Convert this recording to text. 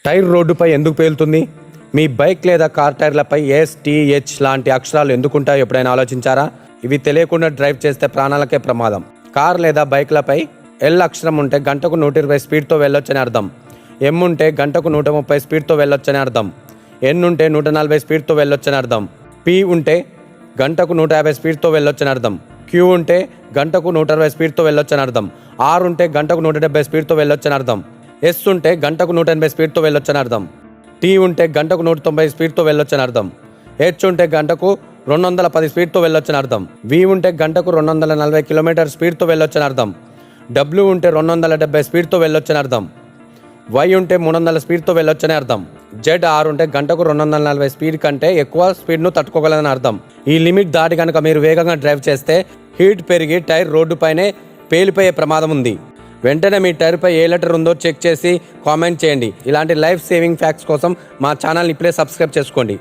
Tyre రోడ్డుపై ఎందుకు పేలుతుంది? మీ bike లేదా కార్ టైర్లపై ఎస్టీహెచ్ లాంటి అక్షరాలు ఎందుకుంటాయో ఎప్పుడైనా ఆలోచించారా? ఇవి తెలియకుండా డ్రైవ్ చేస్తే ప్రాణాలకే ప్రమాదం. కార్ లేదా బైక్లపై ఎల్ అక్షరం ఉంటే గంటకు 120 స్పీడ్తో వెళ్ళొచ్చని అర్థం. ఎం ఉంటే గంటకు 130 స్పీడ్తో వెళ్ళొచ్చని అర్థం. ఎన్ ఉంటే 140 స్పీడ్తో వెళ్ళొచ్చని అర్థం. పి ఉంటే గంటకు 150 స్పీడ్తో వెళ్ళొచ్చని అర్థం. క్యూ ఉంటే గంటకు 160 స్పీడ్తో వెళ్ళొచ్చని అర్థం. ఆర్ ఉంటే గంటకు 170 స్పీడ్తో వెళ్ళొచ్చని అర్థం. ఎస్ ఉంటే గంటకు 180 స్పీడ్తో వెళ్ళొచ్చని అర్థం. టీ ఉంటే గంటకు 190 స్పీడ్తో వెళ్ళొచ్చని అర్థం. హెచ్ ఉంటే గంటకు 210 స్పీడ్తో వెళ్ళొచ్చని అర్థం. వి ఉంటే గంటకు 240 కిలోమీటర్ స్పీడ్తో వెళ్ళొచ్చని అర్థం. డబ్ల్యూ ఉంటే 270 స్పీడ్తో వెళ్ళొచ్చని అర్థం. వై ఉంటే 300 స్పీడ్తో వెళ్ళొచ్చని అర్థం. జెడ్ ఆర్ ఉంటే గంటకు 240 స్పీడ్ కంటే ఎక్కువ స్పీడ్ను తట్టుకోగలదని అర్థం. ఈ లిమిట్ దాటి కనుక మీరు వేగంగా డ్రైవ్ చేస్తే హీట్ పెరిగి టైర్ రోడ్డుపైనే పేలిపోయే ప్రమాదం ఉంది. వెంటనే మీ టైర్పై ఏ లెటర్ ఉందో చెక్ చేసి కామెంట్ చేయండి. ఇలాంటి లైఫ్ సేవింగ్ ఫ్యాక్ట్స్ కోసం మా ఛానల్ని ఇప్పుడే సబ్స్క్రైబ్ చేసుకోండి.